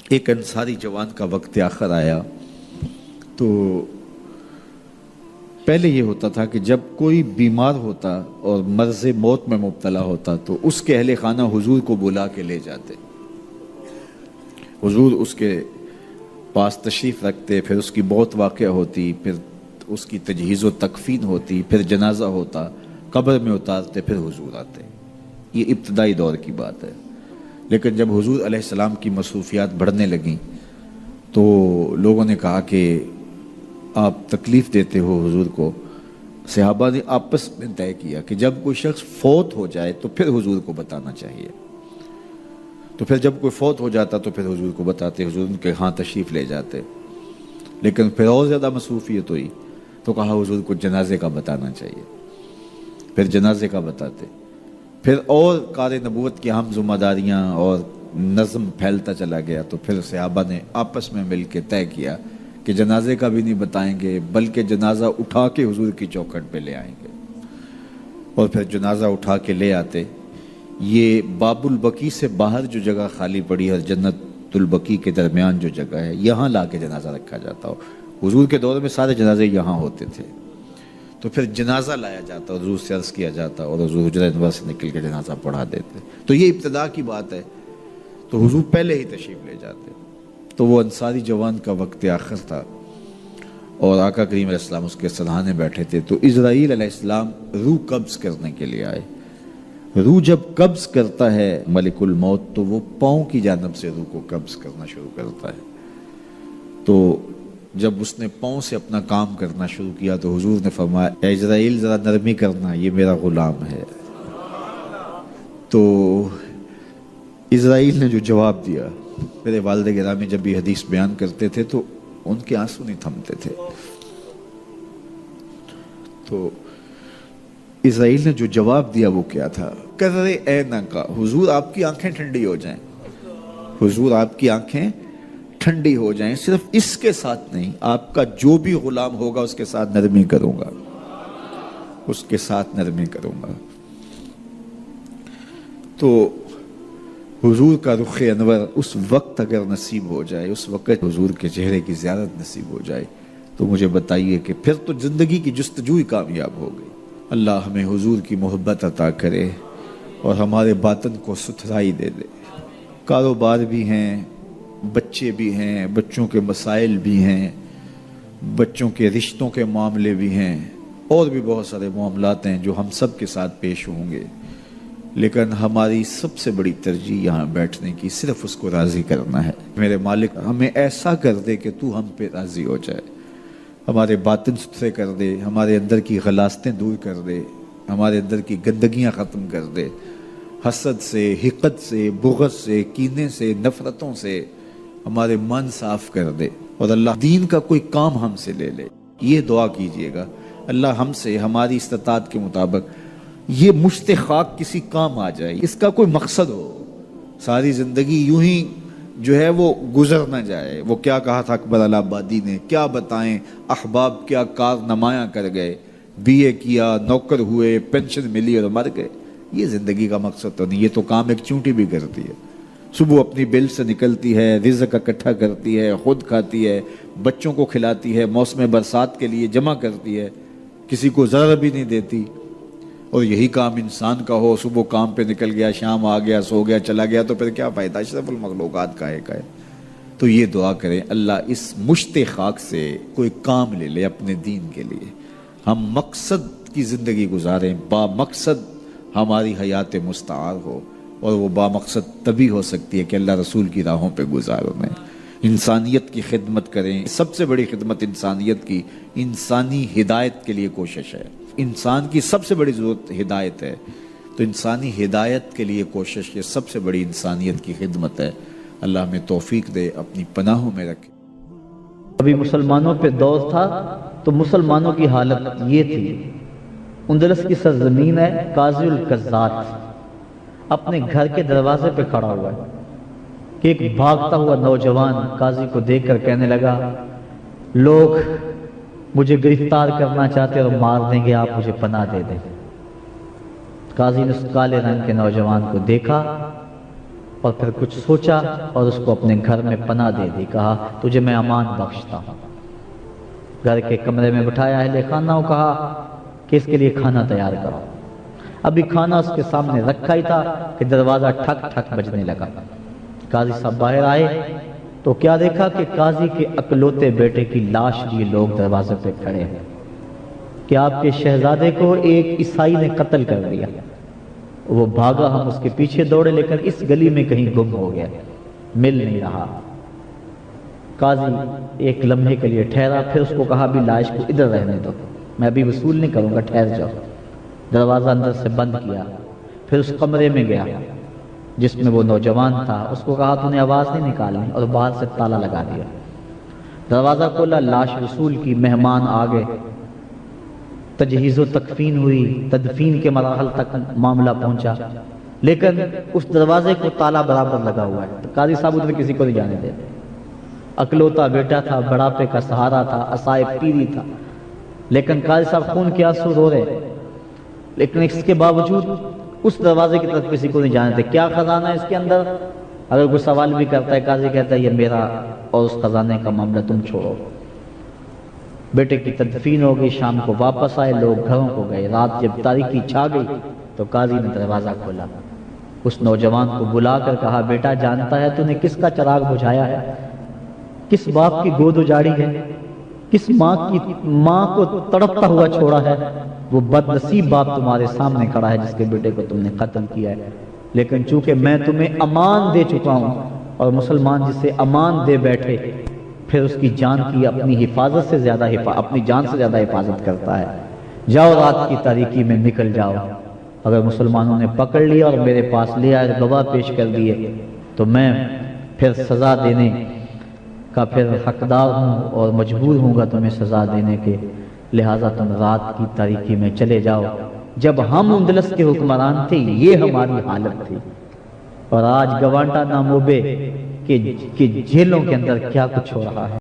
ایک انصاری جوان کا وقت آخر آیا تو پہلے یہ ہوتا تھا کہ جب کوئی بیمار ہوتا اور مرض موت میں مبتلا ہوتا تو اس کے اہل خانہ حضور کو بلا کے لے جاتے، حضور اس کے پاس تشریف رکھتے، پھر اس کی موت واقع ہوتی، پھر اس کی تجہیز و تکفین ہوتی، پھر جنازہ ہوتا، قبر میں اتارتے، پھر حضور آتے۔ یہ ابتدائی دور کی بات ہے۔ لیکن جب حضور علیہ السلام کی مصروفیات بڑھنے لگیں تو لوگوں نے کہا کہ آپ تکلیف دیتے ہو حضور کو۔ صحابہ نے آپس میں طے کیا کہ جب کوئی شخص فوت ہو جائے تو پھر حضور کو بتانا چاہیے۔ تو پھر جب کوئی فوت ہو جاتا تو پھر حضور کو بتاتے، حضور ان کے ہاں تشریف لے جاتے۔ لیکن پھر اور زیادہ مصروفیت ہوئی تو کہا حضور کو جنازے کا بتانا چاہیے، پھر جنازے کا بتاتے، پھر اور کار نبوت کی اہم ذمہ داریاں اور نظم پھیلتا چلا گیا۔ تو پھر صحابہ نے آپس میں مل کے طے کیا کہ جنازے کا بھی نہیں بتائیں گے بلکہ جنازہ اٹھا کے حضور کی چوکھٹ پہ لے آئیں گے، اور پھر جنازہ اٹھا کے لے آتے۔ یہ باب البقیع سے باہر جو جگہ خالی پڑی ہے، جنت البقیع کے درمیان جو جگہ ہے، یہاں لا کے جنازہ رکھا جاتا ہو۔ حضور کے دور میں سارے جنازے یہاں ہوتے تھے۔ تو پھر جنازہ لایا جاتا، حضور سے عرض کیا جاتا اور حضور حجرہ انور سے نکل کے جنازہ پڑھا دیتے۔ تو یہ ابتدا کی بات ہے۔ تو حضور پہلے ہی تشریف لے جاتے۔ تو وہ انصاری جوان کا وقت آخر تھا اور آقا کریم علیہ السلام اس کے سرہانے بیٹھے تھے۔ تو اسرائیل علیہ السلام روح قبض کرنے کے لیے آئے۔ روح جب قبض کرتا ہے ملک الموت تو وہ پاؤں کی جانب سے روح کو قبض کرنا شروع کرتا ہے۔ تو جب اس نے پاؤں سے اپنا کام کرنا شروع کیا تو حضور نے فرمایا، اے اسرائیل ذرا نرمی کرنا، یہ میرا غلام ہے۔ تو اسرائیل نے جو جواب دیا، میرے والد گرامی جب یہ حدیث بیان کرتے تھے تو ان کے آنسو نہیں تھمتے تھے۔ تو اسرائیل نے جو جواب دیا وہ کیا تھا؟ کرے عینہ کا، حضور آپ کی آنکھیں ٹھنڈی ہو جائیں، حضور آپ کی آنکھیں ٹھنڈی ہو جائیں، صرف اس کے ساتھ نہیں، آپ کا جو بھی غلام ہوگا اس کے ساتھ نرمی کروں گا، اس کے ساتھ نرمی کروں گا۔ تو حضور کا رخ انور اس وقت اگر نصیب ہو جائے، اس وقت حضور کے چہرے کی زیارت نصیب ہو جائے تو مجھے بتائیے کہ پھر تو زندگی کی جستجو ہی کامیاب ہو گئی۔ اللہ ہمیں حضور کی محبت عطا کرے اور ہمارے باطن کو ستھرائی دے دے۔ کاروبار بھی ہیں، بچے بھی ہیں، بچوں کے مسائل بھی ہیں، بچوں کے رشتوں کے معاملے بھی ہیں، اور بھی بہت سارے معاملات ہیں جو ہم سب کے ساتھ پیش ہوں گے، لیکن ہماری سب سے بڑی ترجیح یہاں بیٹھنے کی صرف اس کو راضی کرنا ہے۔ میرے مالک ہمیں ایسا کر دے کہ تو ہم پہ راضی ہو جائے، ہمارے باطن ستھرے کر دے، ہمارے اندر کی غلاستیں دور کر دے، ہمارے اندر کی گندگیاں ختم کر دے، حسد سے، حقد سے، بغض سے، کینے سے، نفرتوں سے ہمارے من صاف کر دے، اور اللہ دین کا کوئی کام ہم سے لے لے۔ یہ دعا کیجئے گا، اللہ ہم سے ہماری استطاعت کے مطابق یہ مشت خاک کسی کام آ جائے، اس کا کوئی مقصد ہو، ساری زندگی یوں ہی جو ہے وہ گزر نہ جائے۔ وہ کیا کہا تھا اکبر الہ آبادی نے، کیا بتائیں احباب کیا کار نمایاں کر گئے، بی اے کیا، نوکر ہوئے، پینشن ملی اور مر گئے۔ یہ زندگی کا مقصد تو نہیں، یہ تو کام ایک چونٹی بھی کرتی ہے۔ صبح اپنی بل سے نکلتی ہے، رزق اکٹھا کرتی ہے، خود کھاتی ہے، بچوں کو کھلاتی ہے، موسم برسات کے لیے جمع کرتی ہے، کسی کو ذرا بھی نہیں دیتی۔ اور یہی کام انسان کا ہو، صبح کام پہ نکل گیا، شام آ گیا، سو گیا، چلا گیا، تو پھر کیا فائدہ؟ اشرف المخلوقات کا ہے۔ تو یہ دعا کریں، اللہ اس مشت خاک سے کوئی کام لے لے اپنے دین کے لیے، ہم مقصد کی زندگی گزاریں، با مقصد ہماری حیات مستعار ہو، اور وہ با مقصد تبھی ہو سکتی ہے کہ اللہ رسول کی راہوں پہ گزاریں، انسانیت کی خدمت کریں۔ سب سے بڑی خدمت انسانیت کی انسانی ہدایت کے لیے کوشش ہے۔ انسان کی سب سے بڑی ضرورت ہدایت ہے، تو انسانی ہدایت کے لیے کوشش یہ سب سے بڑی انسانیت کی خدمت ہے۔ اللہ ہمیں توفیق دے، اپنی پناہوں میں رکھے۔ ابھی مسلمانوں پہ دور تھا تو مسلمانوں کی حالت یہ تھی۔ اندلس کی سرزمین ہے، قاضی القضات اپنے گھر کے دروازے پہ کھڑا ہوا ہے کہ ایک بھاگتا ہوا نوجوان قاضی کو دیکھ کر کہنے لگا، لوگ مجھے گرفتار کرنا چاہتے اور مار دیں گے، آپ مجھے پناہ دے دیں۔ قاضی نے اس کالے رنگ کے نوجوان کو دیکھا اور پھر کچھ سوچا اور اس کو اپنے گھر میں پناہ دے دی. کہا تجھے میں امان بخشتا ہوں. گھر کے کمرے میں بٹھایا اہل خانہ کو، کہا کہ اس کے لیے کھانا تیار کرو. ابھی کھانا اس کے سامنے رکھا ہی تھا کہ دروازہ ٹھک ٹھک بجنے لگا. قاضی صاحب باہر آئے تو کیا دیکھا کہ قاضی کے اکلوتے بیٹے کی لاش لیے لوگ دروازے پہ کھڑے ہیں کہ آپ کے شہزادے کو ایک عیسائی نے قتل کر دیا. وہ بھاگا، ہم اس کے پیچھے دوڑے، لیکن اس گلی میں کہیں گم ہو گیا، مل نہیں رہا. قاضی ایک لمحے کے لیے ٹھہرا، پھر اس کو کہا بھی لاش کو ادھر رہنے دو، میں ابھی وصول نہیں کروں گا، ٹھہر جاؤ. دروازہ اندر سے بند کیا. پھر اس کمرے میں گیا جس میں وہ نوجوان تھا. اس کو کہا تو نے آواز نہیں نکالنی، اور باہر سے تالا لگا دیا. دروازہ کھولا، لاش وصول کی، مہمان آ گئے، تجہیز و تکفین ہوئی، تدفین کے مراحل تک معاملہ پہنچا، لیکن اس دروازے کو تالا برابر لگا ہوا ہے. تو قاضی صاحب ادھر کسی کو نہیں جانے دے. اکلوتا بیٹا تھا، بڑھاپے کا سہارا تھا، عصائے پیری تھا، لیکن قاضی صاحب خون کے آنسو رو رہے، لیکن اس کے باوجود اس دروازے کی طرف کسی کو نہیں جانے دے. کیا خزانہ ہے اس کے اندر؟ اگر کوئی سوال بھی کرتا ہے، قاضی کہتا ہے یہ میرا اور اس خزانے کا معاملہ تم چھوڑو. بیٹے کی تدفین ہو گئی، شام کو واپس آئے، لوگ گھروں کو گئے. رات جب تاریکی چھا گئی تو قاضی نے دروازہ کھولا. اس نوجوان کو بلا کر کہا بیٹا جانتا ہے تو نے کس کا چراغ بجھایا ہے؟ کس باپ کی گود اجاڑی ہے؟ کس ماں کو تڑپتا ہوا چھوڑا ہے؟ وہ بد نصیب باپ تمہارے سامنے کھڑا ہے جس کے بیٹے کو تم نے قتل کیا ہے. لیکن چونکہ میں تمہیں امان دے چکا ہوں، اور مسلمان جسے امان دے بیٹھے پھر اس کی جان کی اپنی حفاظت سے زیادہ اپنی جان سے زیادہ حفاظت کرتا ہے. جاؤ رات کی تاریکی میں نکل جاؤ. اگر مسلمانوں نے پکڑ لیا اور میرے پاس لے آئے، گواہ پیش کر دیے، تو میں پھر سزا دینے کا پھر حقدار ہوں اور مجبور ہوں گا تمہیں سزا دینے کے. لہٰذا تم رات کی تاریکی میں چلے جاؤ. جب ہم اندلس کے حکمران تھے یہ ہماری حالت تھی، اور آج گوانٹا ناموبے کے جیلوں کے اندر کیا کچھ ہو رہا ہے.